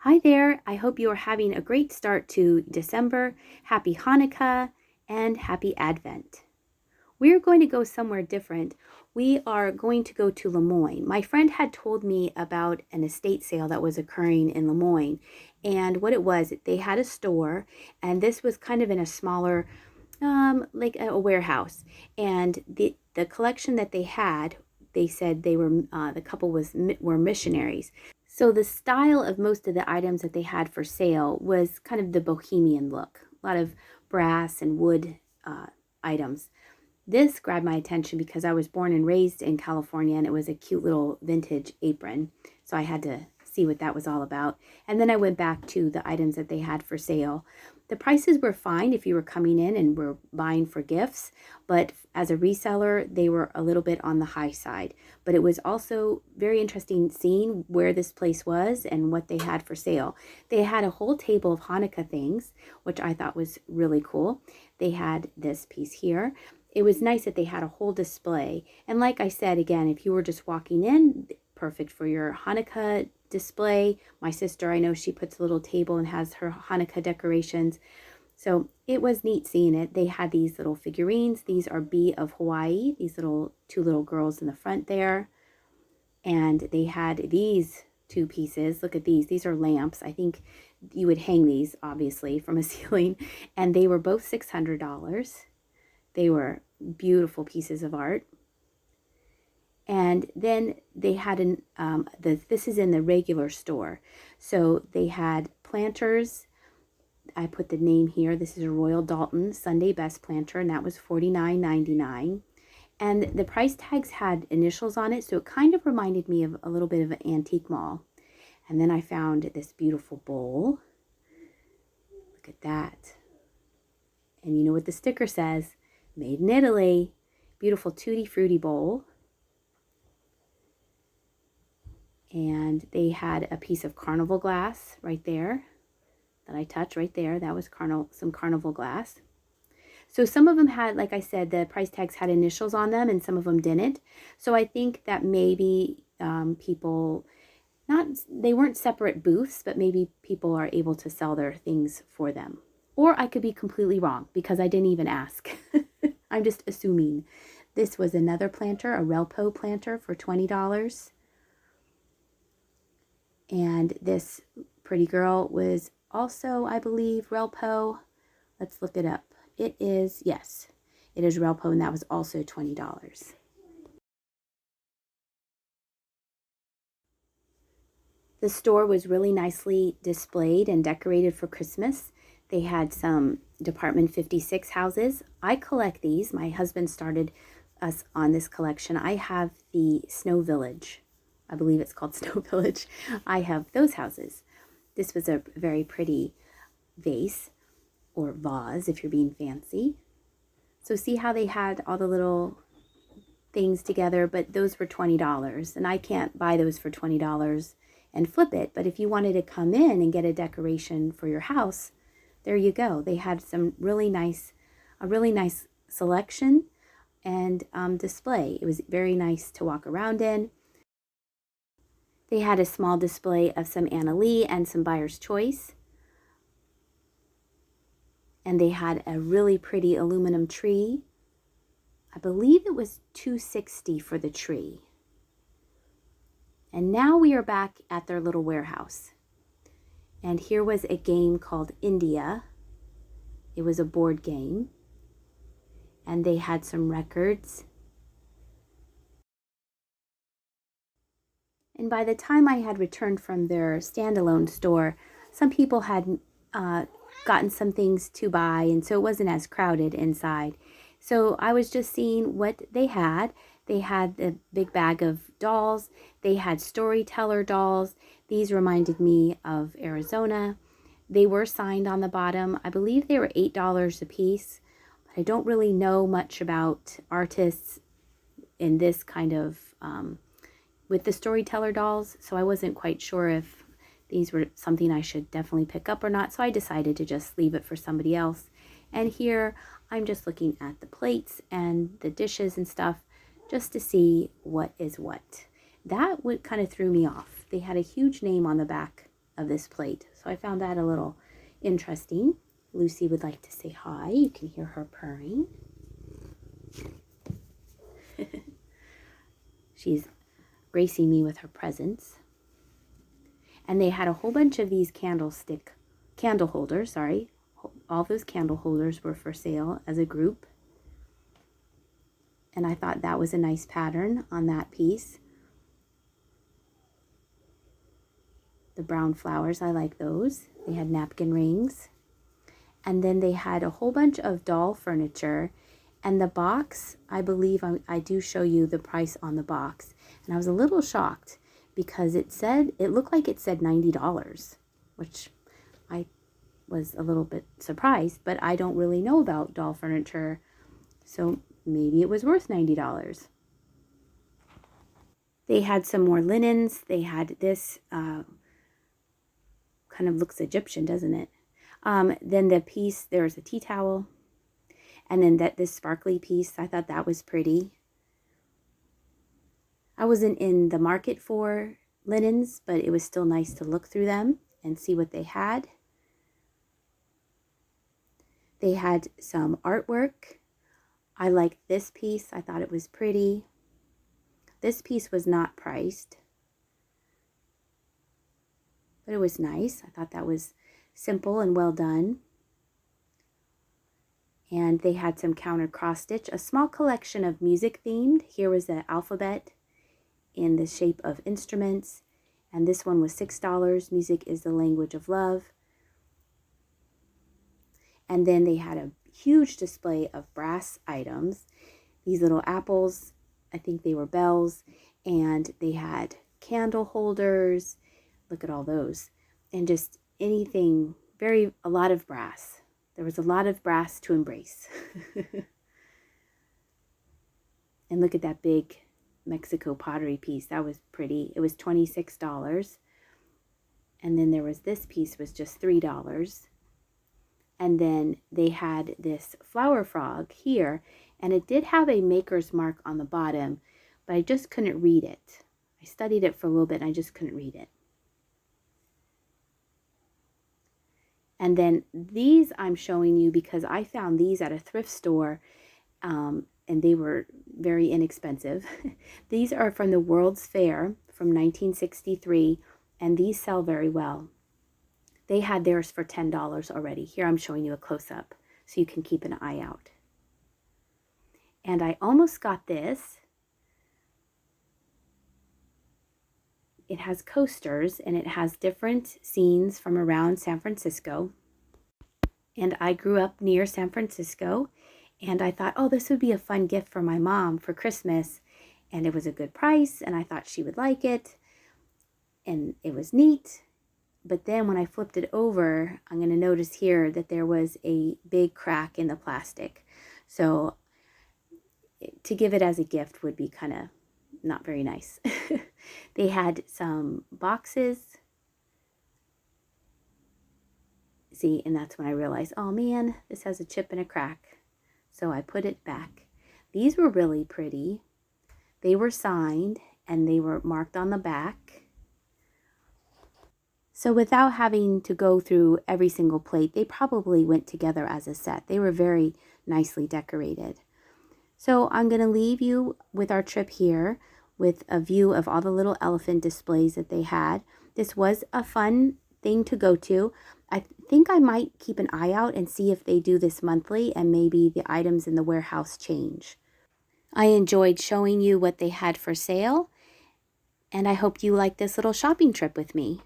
Hi there. I hope you are having a great start to December. Happy Hanukkah and happy Advent. We're going to go somewhere different. We are going to go to Lemoyne. My friend had told me about an estate sale that was occurring in Lemoyne. And what it was, they had a store, and this was kind of in a smaller, like a warehouse. And the collection that they had, they said they were, the couple were missionaries. So the style of most of the items that they had for sale was kind of the bohemian look, a lot of brass and wood items. This grabbed my attention because I was born and raised in California, and it was a cute little vintage apron. So I had to see what that was all about. And then I went back to the items that they had for sale. The prices were fine if you were coming in and were buying for gifts, but as a reseller, they were a little bit on the high side. But it was also very interesting seeing where this place was and what they had for sale. They had a whole table of Hanukkah things, which I thought was really cool. They had this piece here. It was nice that they had a whole display. And like I said, again, if you were just walking in, perfect for your Hanukkah display. My sister, I know she puts a little table and has her Hanukkah decorations. So it was neat seeing it. They had these little figurines. These are Bee of Hawaii, these two little girls in the front there. And they had these two pieces. Look at these. These are lamps. I think you would hang these, obviously, from a ceiling. And they were both $600. They were beautiful pieces of art. And then they had this is in the regular store. So they had planters. I put the name here. This is a Royal Dalton Sunday Best planter, and that was $49.99. And the price tags had initials on it, so it kind of reminded me of a little bit of an antique mall. And then I found this beautiful bowl. Look at that. And you know what the sticker says? Made in Italy. Beautiful Tutti Frutti bowl. And they had a piece of carnival glass right there that I touched right there. That was some carnival glass. So some of them had, like I said, the price tags had initials on them and some of them didn't. So I think that maybe people, they weren't separate booths, but maybe people are able to sell their things for them. Or I could be completely wrong because I didn't even ask. I'm just assuming. This was another planter, a Relpo planter for $20. And this pretty girl was also, I believe, Relpo. Let's look it up. It is, yes, it is Relpo, and that was also $20. The store was really nicely displayed and decorated for Christmas. They had some Department 56 houses. I collect these. My husband started us on this collection. I have the Snow Village. I believe it's called Snow Village. I have those houses. This was a very pretty vase, or vase if you're being fancy. So see how they had all the little things together, but those were $20. And I can't buy those for $20 and flip it. But if you wanted to come in and get a decoration for your house, there you go. They had a really nice selection and display. It was very nice to walk around in. They had a small display of some Anna Lee and some Buyer's Choice. And they had a really pretty aluminum tree. I believe it was $260 for the tree. And now we are back at their little warehouse. And here was a game called India. It was a board game. And they had some records. And by the time I had returned from their standalone store, some people had gotten some things to buy, and so it wasn't as crowded inside. So I was just seeing what they had. They had the big bag of dolls. They had storyteller dolls. These reminded me of Arizona. They were signed on the bottom. I believe they were $8 a piece. I don't really know much about artists in this kind of, with the storyteller dolls, so I wasn't quite sure if these were something I should definitely pick up or not, so I decided to just leave it for somebody else. And here I'm just looking at the plates and the dishes and stuff just to see what is what. That kind of threw me off. They had a huge name on the back of this plate. So I found that a little interesting. Lucy would like to say hi. You can hear her purring. She's gracing me with her presence. And they had a whole bunch of these candle holders, sorry. All those candle holders were for sale as a group. And I thought that was a nice pattern on that piece. The brown flowers, I like those. They had napkin rings. And then they had a whole bunch of doll furniture. And the box, I believe I do show you the price on the box. And I was a little shocked because it looked like it said $90, which I was a little bit surprised, but I don't really know about doll furniture. So maybe it was worth $90. They had some more linens. They had this, kind of looks Egyptian, doesn't it? Then the piece, there was a tea towel. And then this sparkly piece, I thought that was pretty. I wasn't in the market for linens, but it was still nice to look through them and see what they had. They had some artwork. I liked this piece. I thought it was pretty. This piece was not priced, but it was nice. I thought that was simple and well done. And they had some counter cross stitch, a small collection of music themed. Here was the alphabet in the shape of instruments. And this one was $6. Music is the language of love. And then they had a huge display of brass items. These little apples, I think they were bells. And they had candle holders. Look at all those. And just anything, a lot of brass. There was a lot of brass to embrace. And look at that big Mexico pottery piece. That was pretty. It was $26. And then there was this piece was just $3. And then they had this flower frog here. And it did have a maker's mark on the bottom, but I just couldn't read it. I studied it for a little bit and I just couldn't read it. And then these I'm showing you because I found these at a thrift store, and they were very inexpensive. These are from the World's Fair from 1963, and these sell very well. They had theirs for $10 already. Here I'm showing you a close-up so you can keep an eye out. And I almost got this. It has coasters and it has different scenes from around San Francisco. And I grew up near San Francisco and I thought, oh, this would be a fun gift for my mom for Christmas. And it was a good price and I thought she would like it. And it was neat. But then when I flipped it over, I'm going to notice here that there was a big crack in the plastic. So to give it as a gift would be kind of not very nice. They had some boxes. See, and that's when I realized, oh man, this has a chip and a crack. So I put it back. These were really pretty. They were signed and they were marked on the back. So without having to go through every single plate, they probably went together as a set. They were very nicely decorated. So I'm going to leave you with our trip here with a view of all the little elephant displays that they had. This was a fun thing to go to. I think I might keep an eye out and see if they do this monthly and maybe the items in the warehouse change. I enjoyed showing you what they had for sale, and I hope you like this little shopping trip with me.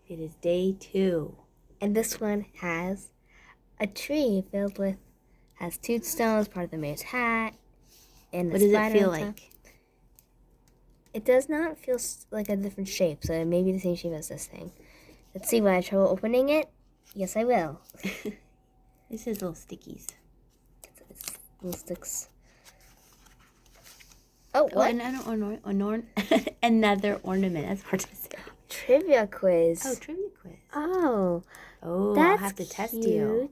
It is day 2. And this one has a tree has tombstones, part of the mayor's hat, and what does it feel like? It does not feel like a different shape, so it may be the same shape as this thing. Let's see, will I have trouble opening it? Yes, I will. This is little stickies. It's little sticks. Oh, what? Another ornament. That's hard to say. Trivia quiz. Oh, trivia quiz. Oh, I'll have to test you.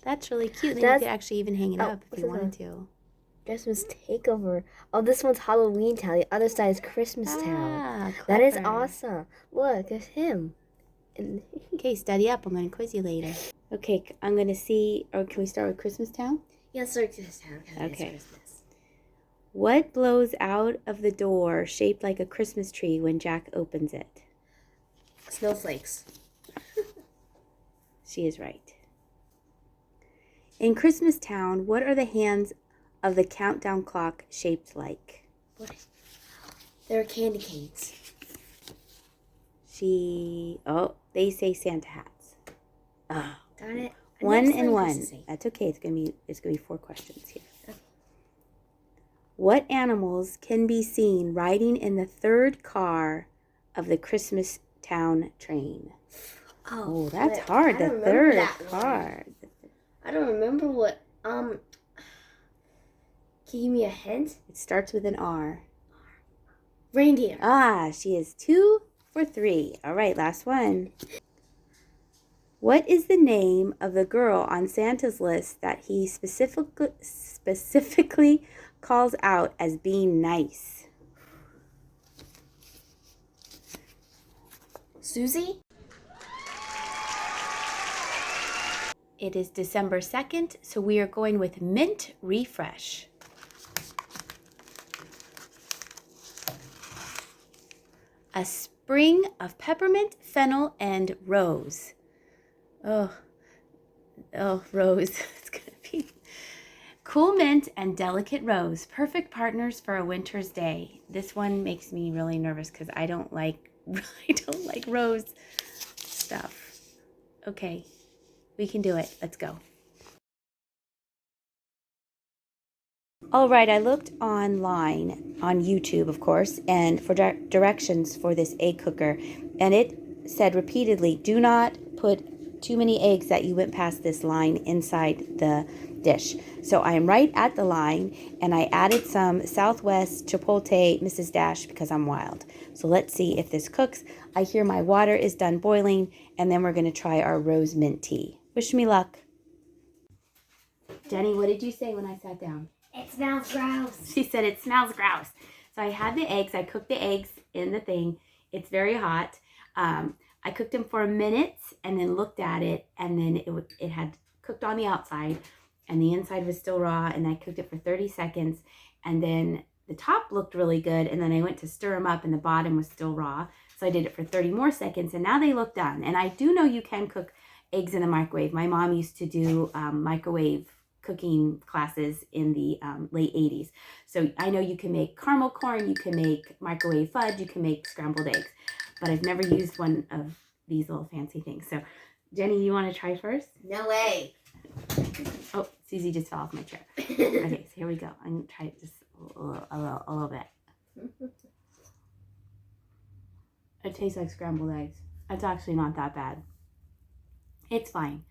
That's really cute. Then you could actually even hang it up if you wanted to. Christmas takeover. Oh, this one's Halloween Town. The other side is Christmas Town. Ah, That is clever. awesome. Look, it's him. And Okay, study up. I'm going to quiz you later. Okay, I'm going to see, or can we start with Christmas Town? yeah, it's Christmas Town because Okay. it's Christmas. What blows out of the door shaped like a Christmas tree when Jack opens it? Snowflakes. She is right. In Christmas Town, what are the hands of the countdown clock shaped like? What? They're candy canes. They say Santa hats. Oh, Darn it. 1 and 1. That's okay. It's gonna be 4 questions here. Okay. What animals can be seen riding in the third car of the Christmas Town train? Oh, that's hard. The third car. I don't remember what. Can you give me a hint? It starts with an R. Reindeer. Ah, she is 2 for 3. All right, last one. What is the name of the girl on Santa's list that he specifically calls out as being nice? Susie? It is December 2nd, so we are going with Mint Refresh. A spring of peppermint, fennel, and rose. Oh, rose. It's going to be cool mint and delicate rose. Perfect partners for a winter's day. This one makes me really nervous because I don't like rose stuff. Okay, we can do it. Let's go. All right, I looked online on YouTube, of course, and for directions for this egg cooker, and it said repeatedly, do not put too many eggs that you went past this line inside the dish. So I am right at the line, and I added some Southwest Chipotle Mrs. Dash because I'm wild. So let's see if this cooks. I hear my water is done boiling, and then we're going to try our rose mint tea. Wish me luck. Jenny, what did you say when I sat down? It smells gross. She said it smells gross. So I had the eggs. I cooked the eggs in the thing. It's very hot. I cooked them for a minute and then looked at it, and then it had cooked on the outside and the inside was still raw, and I cooked it for 30 seconds, and then the top looked really good, and then I went to stir them up and the bottom was still raw. So I did it for 30 more seconds, and now they look done. And I do know you can cook eggs in the microwave. My mom used to do microwave cooking classes in the late 80s. So I know you can make caramel corn, you can make microwave fudge, you can make scrambled eggs, but I've never used one of these little fancy things. So Jenny, you want to try first? No way. Oh, Susie just fell off my chair. Okay, so here we go. I'm going to try it just a little bit. It tastes like scrambled eggs. It's actually not that bad. It's fine.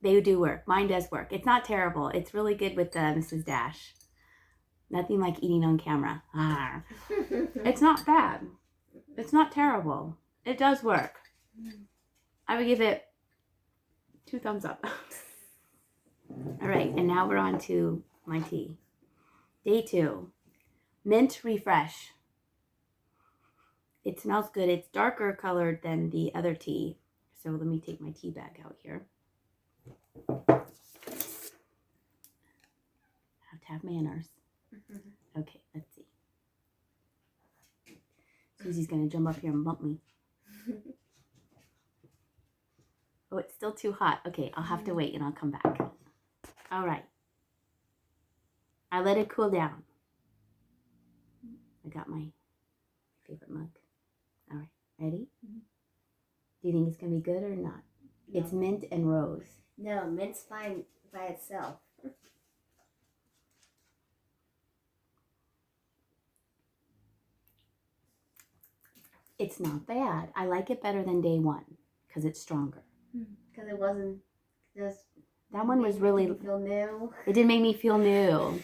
They do work. Mine does work. It's not terrible. It's really good with the Mrs. Dash. Nothing like eating on camera. It's not bad. It's not terrible. It does work. I would give it 2 thumbs up. All right, and now we're on to my tea. Day 2. Mint Refresh. It smells good. It's darker colored than the other tea. So let me take my tea bag out here. Have to have manners. Okay, let's see. Susie's going to jump up here and bump me. Oh, it's still too hot. Okay, I'll have to wait and I'll come back. All right. I let it cool down. I got my favorite mug. All right, ready? Do you think it's going to be good or not? No. It's mint and rose. No, mint's fine by itself. It's not bad. I like it better than day 1 because it's stronger. Because it wasn't just... That one was really... feel new. It didn't make me feel new.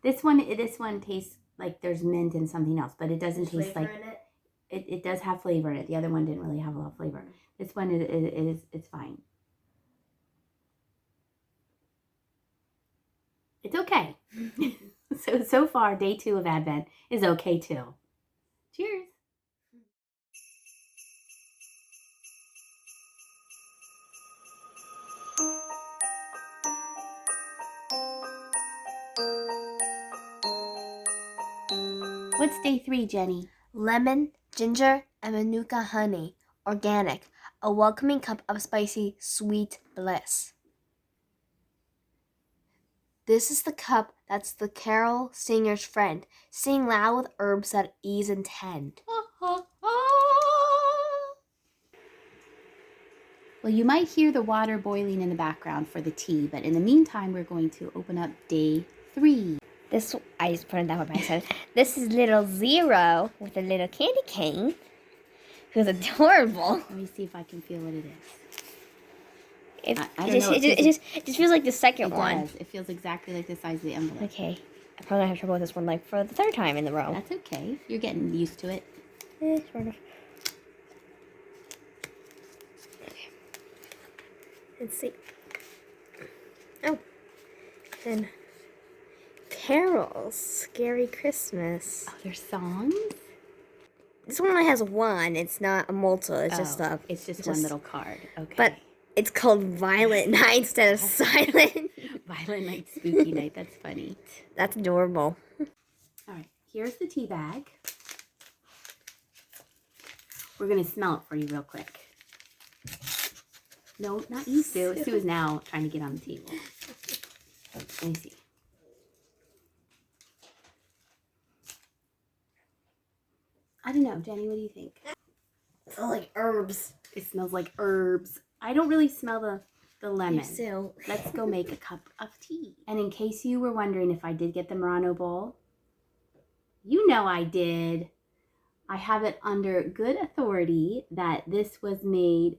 This one tastes like there's mint and something else, but it doesn't taste like... It does have flavor in it. The other one didn't really have a lot of flavor. This one it's fine. It's okay. So far, day 2 of Advent is okay too. Cheers. What's day 3, Jenny? Lemon, ginger, and manuka honey. Organic. A welcoming cup of spicy, sweet bliss. This is the cup that's the carol singer's friend. Sing loud with herbs that ease and tend. Well, you might hear the water boiling in the background for the tea, but in the meantime, we're going to open up day 3. I just put it that way by myself. This is little Zero with a little candy cane, who's adorable. Let me see if I can feel what it is. It just feels like the second one. It does. It feels exactly like the size of the envelope. Okay, I probably gonna have trouble with this one, like for the 3rd time in the row. That's okay. You're getting used to it. Sort of. Okay. Let's see. Oh, and carols, Scary Christmas. Oh, there's songs? This one only has one. It's not a multi. It's just one little card. Okay. But it's called Violet Night instead of Silent. Violet Night, Spooky Night. That's funny. That's adorable. All right. Here's the tea bag. We're going to smell it for you real quick. No, not you, Sue. Sue is now trying to get on the table. Let me see. I don't know. Jenny, what do you think? It smells like herbs. It smells like herbs. I don't really smell the lemon. You still. Let's go make a cup of tea. And in case you were wondering if I did get the Murano bowl, you know I did. I have it under good authority that this was made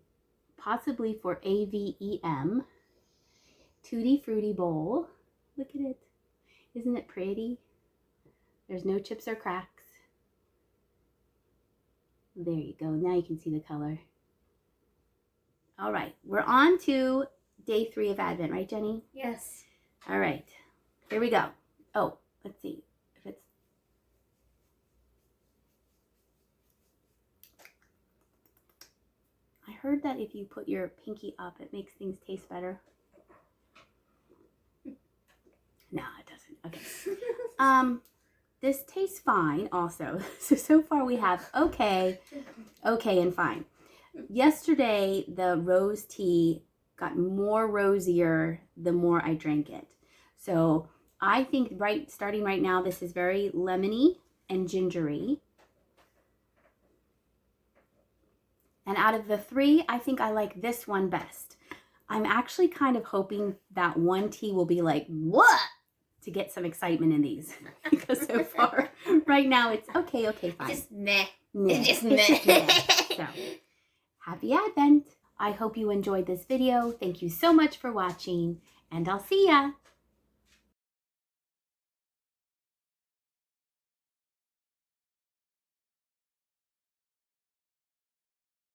possibly for AVEM. Tutti Frutti bowl. Look at it. Isn't it pretty? There's no chips or cracks. There you go. Now you can see the color. All right. We're on to day 3 of Advent, right, Jenny? Yes. All right. Here we go. Oh, let's see if it's... I heard that if you put your pinky up, it makes things taste better. No, it doesn't. Okay. This tastes fine also. So far we have okay, and fine. Yesterday, the rose tea got more rosier the more I drank it. So I think starting right now, this is very lemony and gingery. And out of the 3, I think I like this one best. I'm actually kind of hoping that one tea will be like, what? To get some excitement in these. Because so far, right now, it's okay, fine. Just meh. It's just meh. So, happy Advent. I hope you enjoyed this video. Thank you so much for watching, and I'll see ya.